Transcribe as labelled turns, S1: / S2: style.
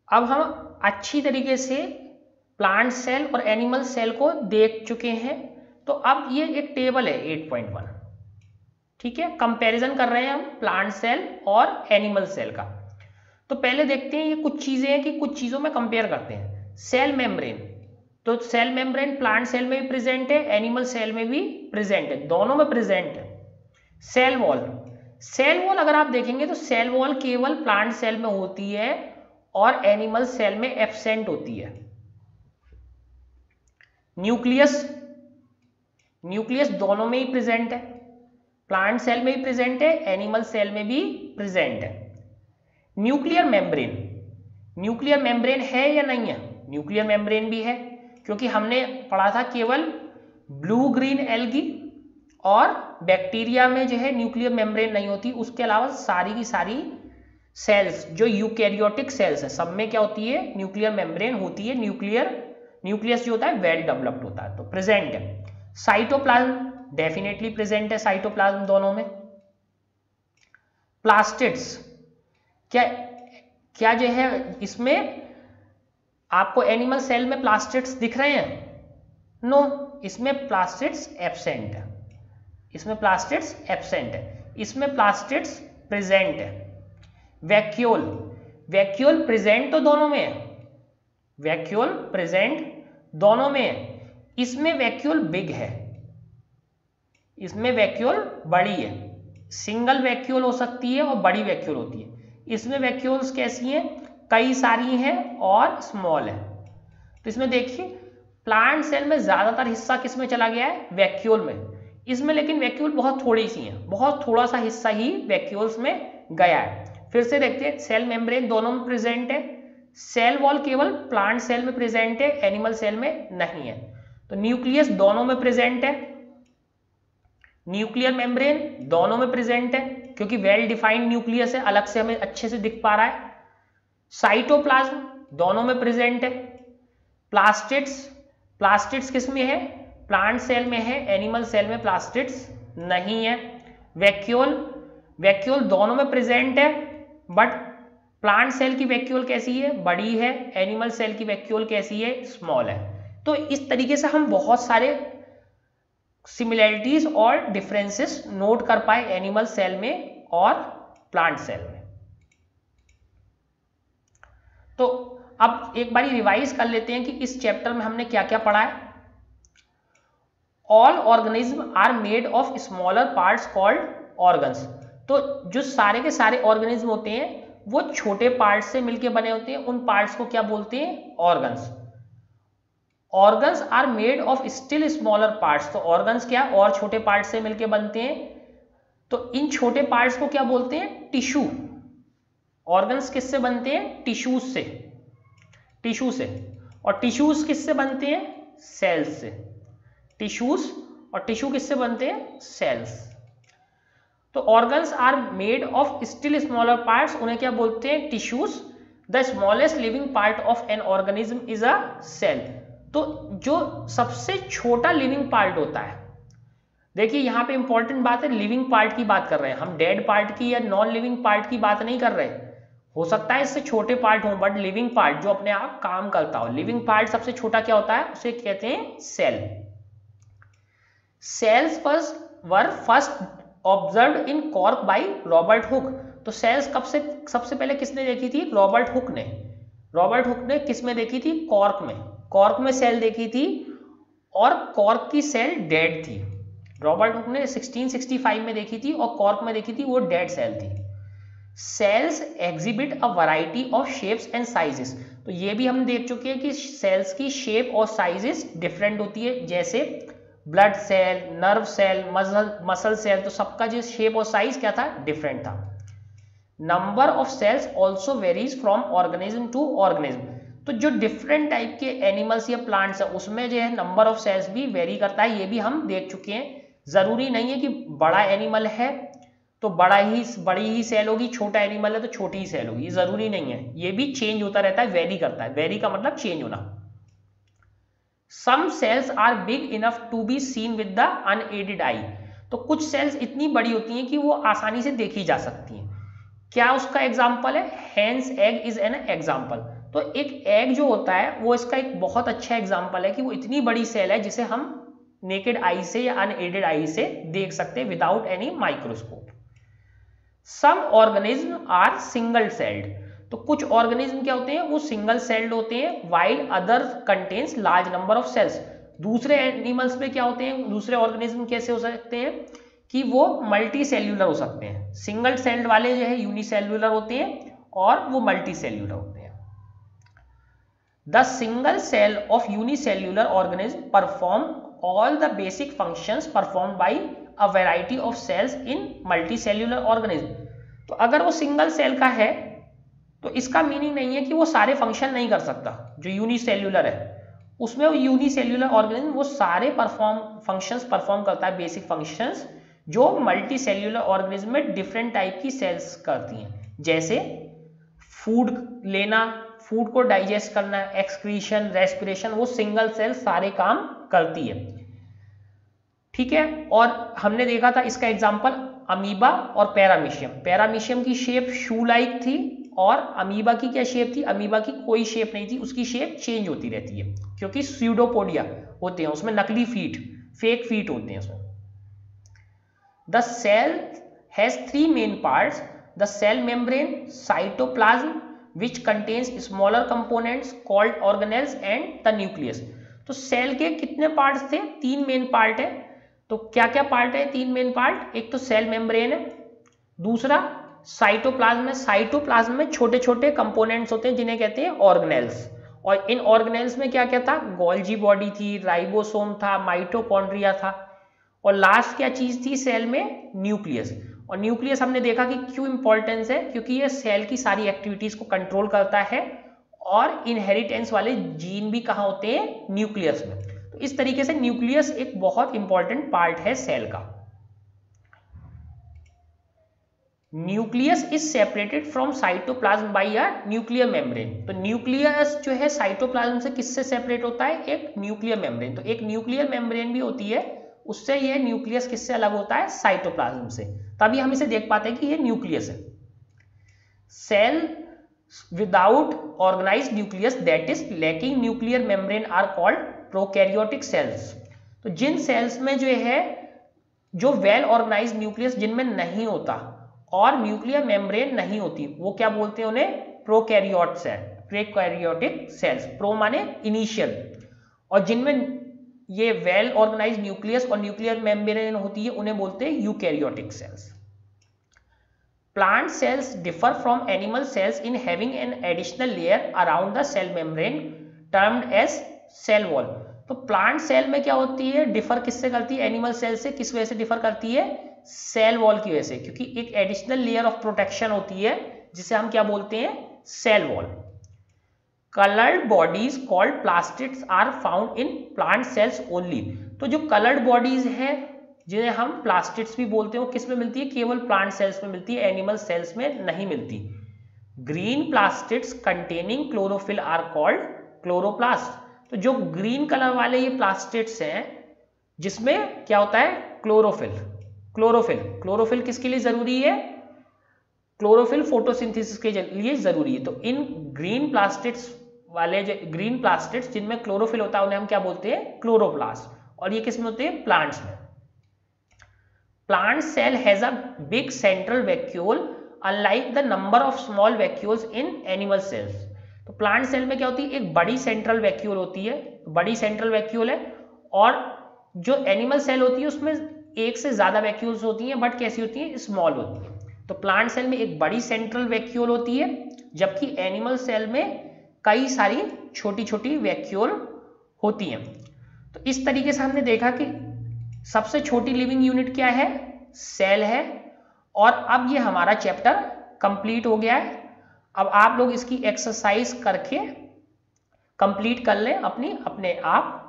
S1: अब हम अच्छी तरीके से प्लांट सेल और एनिमल सेल को देख चुके हैं। तो अब ये एक टेबल है 8.1, ठीक है, कंपैरिजन कर रहे हैं हम प्लांट सेल और एनिमल सेल का। तो पहले देखते हैं ये कुछ चीजें हैं कि कुछ चीजों में कंपेयर करते हैं। सेल मेम्ब्रेन, तो सेल मेम्ब्रेन प्लांट सेल में भी प्रेजेंट है, एनिमल सेल में भी प्रेजेंट है, दोनों में प्रेजेंट है। सेल वॉल, सेल वॉल अगर आप देखेंगे तो सेल वॉल केवल प्लांट सेल में होती है और एनिमल सेल में एब्सेंट होती है। न्यूक्लियस, न्यूक्लियस दोनों में ही प्रेजेंट है, प्लांट सेल में भी प्रेजेंट है, एनिमल सेल में भी प्रेजेंट है। न्यूक्लियर मेम्ब्रेन, न्यूक्लियर मेम्ब्रेन है या नहीं है? न्यूक्लियर मेम्ब्रेन भी है, क्योंकि हमने पढ़ा था केवल ब्लू ग्रीन एल्गी और बैक्टीरिया में जो है न्यूक्लियर मेम्ब्रेन नहीं होती, उसके अलावा सारी की सारी सेल्स जो यूकैरियोटिक सेल्स है सब में क्या होती है? न्यूक्लियर मेम्ब्रेन होती है। न्यूक्लियस जो होता है वेल डेवलप्ड होता है, तो प्रेजेंट है। साइटोप्लाज्म डेफिनेटली प्रेजेंट है, साइटोप्लाज्म दोनों में। प्लास्टिड्स, क्या जो है इसमें आपको एनिमल सेल में प्लास्टिड्स दिख रहे हैं? नो, इसमें प्लास्टिड्स एब्सेंट है, इसमें प्लास्टिड्स एब्सेंट है, इसमें प्लास्टिड्स प्रेजेंट है। वैक्यूल, वैक्यूल प्रेजेंट तो दोनों में है, वैक्यूल प्रेजेंट दोनों में है। इसमें वैक्यूल बिग है, इसमें वैक्यूल बड़ी है। सिंगल वैक्यूल हो सकती है और बड़ी वैक्यूल होती है। इसमें वैक्यूल्स कैसी हैं? कई सारी हैं और स्मॉल है। तो इसमें देखिए प्लांट सेल में ज्यादातर हिस्सा किस में चला गया है? वैक्यूल में। इसमें लेकिन वैक्यूल बहुत थोड़ी सी है, बहुत थोड़ा सा हिस्सा ही वैक्यूल्स में गया है। फिर से देखते हैं, सेल मेम्ब्रेन दोनों में प्रेजेंट है, सेल वॉल केवल प्लांट सेल में प्रेजेंट है, एनिमल सेल में नहीं है। तो न्यूक्लियस दोनों में प्रेजेंट है, न्यूक्लियर मेम्ब्रेन दोनों में प्रेजेंट है, क्योंकि वेल डिफाइंड न्यूक्लियस है, अलग से हमें अच्छे से दिख पा रहा है। साइटोप्लाज्म दोनों में प्रेजेंट है। प्लास्टिड्स, प्लास्टिड्स किस में है? प्लांट सेल में है, एनिमल सेल में प्लास्टिड्स नहीं है। वैक्यूल, वैक्यूल दोनों में प्रेजेंट है, बट प्लांट सेल की वैक्यूल कैसी है? बड़ी है, एनिमल सेल की वैक्यूल कैसी है? स्मॉल है। तो इस तरीके से हम बहुत सारे सिमिलैरिटीज और डिफरेंसेस नोट कर पाए एनिमल सेल में और प्लांट सेल में। तो अब एक बारी रिवाइज कर लेते हैं कि इस चैप्टर में हमने क्या क्या पढ़ा है। All organism are made of smaller parts called organs. तो जो सारे के सारे ऑर्गेनिज्म होते हैं वो छोटे पार्ट्स से मिलकर बने होते हैं, उन पार्ट्स को क्या बोलते हैं? Organs. Organs are made of still smaller parts, तो ऑर्गन्स क्या और छोटे पार्ट्स से मिलकर बनते हैं, तो इन छोटे पार्ट्स को क्या बोलते हैं? टिश्यू। ऑर्गन्स किससे बनते हैं? टिश्यूज से, टिश्यू से। और टिश्यूज किससे बनते हैं? सेल्स से। टिश्यूज और टिश्यू किससे बनते हैं? सेल्स। तो organs are made of still smaller parts, उन्हें क्या बोलते हैं? Tissues. The smallest living part of an organism is a cell. तो जो सबसे छोटा लिविंग पार्ट होता है, देखिए यहां पे इंपॉर्टेंट बात है, लिविंग पार्ट की बात कर रहे हैं हम, डेड पार्ट की या नॉन लिविंग पार्ट की बात नहीं कर रहे। हो सकता है इससे छोटे पार्ट हो, बट लिविंग पार्ट जो अपने आप काम करता हो, लिविंग पार्ट सबसे छोटा क्या होता है? उसे कहते हैं cell. Cells were first observed in Cork by Robert Hooke. तो सेल्स कब से सबसे पहले किसने देखी थी? रॉबर्ट हुक ने। रॉबर्ट हुक ने किस में देखी थी? कॉर्क में। कॉर्क में सेल देखी थी और कॉर्क की सेल डेड थी। रॉबर्ट हुक ने 1665 में देखी थी और कॉर्क में देखी थी वो डेड सेल थी। Cells exhibit a variety of shapes and sizes. तो ये भी हम देख चुके हैं कि सेल्स की शेप और साइजेस डिफरेंट होती है, जैसे blood cell, nerve cell, muscle cell, तो सबका जो शेप और साइज क्या था? डिफरेंट था। Number of cells also varies from organism to organism. तो जो डिफरेंट टाइप के एनिमल्स या प्लांट्स है उसमें जो है नंबर ऑफ सेल्स भी वेरी करता है, ये भी हम देख चुके हैं। जरूरी नहीं है कि बड़ा एनिमल है तो बड़ी ही सेल होगी, छोटा एनिमल है तो छोटी ही सेल होगी, ये जरूरी नहीं है, ये भी चेंज होता रहता है, वेरी करता है। वेरी का मतलब चेंज होना। Some cells are big enough to be seen with the unaided eye. तो कुछ सेल्स इतनी बड़ी होती हैं कि वो आसानी से देखी जा सकती हैं। क्या उसका एग्जाम्पल है? Hen's egg is an example. तो एक एग जो होता है वो इसका एक बहुत अच्छा एग्जाम्पल है कि वो इतनी बड़ी सेल है जिसे हम नेकेड आई से या अनएडेड आई से देख सकते हैं without any microscope. Some organism are single celled, तो कुछ ऑर्गेनिज्म क्या होते हैं वो सिंगल सेल्ड होते हैं, while other contains large number of cells. दूसरे एनिमल्स में क्या होते हैं, दूसरे ऑर्गेनिज्म कैसे हो सकते हैं कि वो मल्टी सेल्यूलर हो सकते हैं। सिंगल सेल्ड वाले जो है यूनिसेल्यूलर होते हैं और वो मल्टी सेल्यूलर होते हैं। The single cell of unicellular organism perform all the basic functions performed by a variety of cells in multicellular organism. तो अगर वो सिंगल सेल का है तो इसका मीनिंग नहीं है कि वो सारे फंक्शन नहीं कर सकता। जो यूनिसेल्यूलर है उसमें वो यूनिसेल्यूलर ऑर्गेनिज्म वो सारे फंक्शंस परफॉर्म करता है, बेसिक फंक्शंस जो मल्टीसेल्यूलर ऑर्गेनिज्म में डिफरेंट टाइप की सेल्स करती हैं, जैसे फूड लेना, फूड को डाइजेस्ट करना, एक्सक्रीशन, रेस्पिरेशन, वो सिंगल सेल सारे काम करती है। ठीक है, और हमने देखा था इसका एग्जांपल अमीबा और पैरामीशियम। पैरामीशियम की शेप शू लाइक थी और अमीबा की क्या शेप थी, अमीबा की कोई शेप नहीं थी, उसकी शेप चेंज होती रहती है क्योंकि स्यूडोपोडिया होते हैं उसमें, नकली फीट, फेक फीट होते हैं उसमें। The cell has 3 main parts, the cell membrane, cytoplasm which contains smaller components called organelles and the nucleus। तो सेल के कितने पार्ट्स थे, 3 मेन पार्ट है। तो क्या क्या पार्ट है 3 मेन पार्ट, एक तो सेल मेम्ब्रेन है, दूसरा साइटोप्लाज्म है। साइटोप्लाज्म में छोटे छोटे कंपोनेंट्स होते हैं जिन्हें कहते हैं ऑर्गेनेल्स, और इन ऑर्गेनेल्स में क्या क्या था, गोल्जी बॉडी थी, राइबोसोम था, माइटोकॉन्ड्रिया था, और लास्ट क्या चीज थी सेल में, न्यूक्लियस। और न्यूक्लियस हमने देखा कि क्यों इंपॉर्टेंस है, क्योंकि ये सेल की सारी एक्टिविटीज को कंट्रोल करता है और इनहेरिटेंस वाले जीन भी कहाँ होते हैं, न्यूक्लियस में। तो इस तरीके से न्यूक्लियस एक बहुत इंपॉर्टेंट पार्ट है सेल का। Nucleus is separated from cytoplasm by a nuclear membrane. तो न्यूक्लियस जो है साइटोप्लाज्म से किससे सेपरेट होता है, एक न्यूक्लियर मेम्ब्रेन। तो एक न्यूक्लियर मेम्ब्रेन भी होती है, उससे ये न्यूक्लियस किससे अलग होता है, साइटोप्लाज्म से, तभी हम इसे देख पाते हैं कि ये न्यूक्लियस है। Cell without organized nucleus that is lacking nuclear membrane are called prokaryotic cells. तो जिन सेल्स में जो है जो वेल ऑर्गेनाइज्ड न्यूक्लियस जिनमें नहीं होता और न्यूक्लियर मेम्ब्रेन नहीं होती, वो क्या बोलते हैं उन्हें, prokaryote cell, prokaryotic cells. Pro माने इनिशियल, और जिनमें ये वेल ऑर्गेनाइज्ड न्यूक्लियस और न्यूक्लियर मेम्ब्रेन होती है उन्हें बोलते हैं eukaryotic cells. Plant cells differ from animal cells in having an additional layer around the cell membrane termed as cell wall. तो प्लांट सेल में क्या होती है, डिफर किससे करती है, एनिमल सेल से, किस वजह से डिफर करती है, सेल वॉल की वजह से, क्योंकि एक एडिशनल लेयर ऑफ प्रोटेक्शन होती है जिसे हम क्या बोलते हैं, cell wall. Colored bodies called plastids are found in plant cells only। तो जो colored bodies हैं जिन्हें हम plastids भी बोलते हैं वो किस में मिलती है, केवल plant cells में मिलती है, animal cells में नहीं मिलती। Green plastids containing chlorophyll are called chloroplast। तो जो green color वाले ये plastids हैं जिसमें क्या होता है, क्लोरोफिल। क्लोरोफिल किसके लिए जरूरी है, क्लोरोफिल फोटोसिंथेसिस के लिए जरूरी है। तो इन ग्रीन प्लास्टिड्स वाले जो ग्रीन प्लास्टिड्स जिनमें क्लोरोफिल होता है उन्हें हम क्या बोलते हैं, क्लोरोप्लास्ट, और ये किसमें होते हैं, प्लांट्स में। Plant cell has a big central vacuole unlike the number of small vacuoles in animal cells. तो प्लांट सेल में क्या होती है, एक बड़ी सेंट्रल वैक्यूल होती है, बड़ी सेंट्रल वैक्यूल है, और जो एनिमल सेल होती है उसमें एक से ज्यादा वैक्यूल्स होती हैं, बट कैसी होती है, स्मॉल होती है। तो प्लांट सेल में एक बड़ी सेंट्रल वैक्यूल होती है, जबकि एनिमल सेल में कई सारी छोटी छोटी वैक्यूल होती हैं। तो इस तरीके से हमने देखा कि सबसे छोटी लिविंग यूनिट क्या है, सेल है। और अब ये हमारा चैप्टर कंप्लीट हो गया है। अब आप लोग इसकी एक्सरसाइज करके कंप्लीट कर लें अपने आप।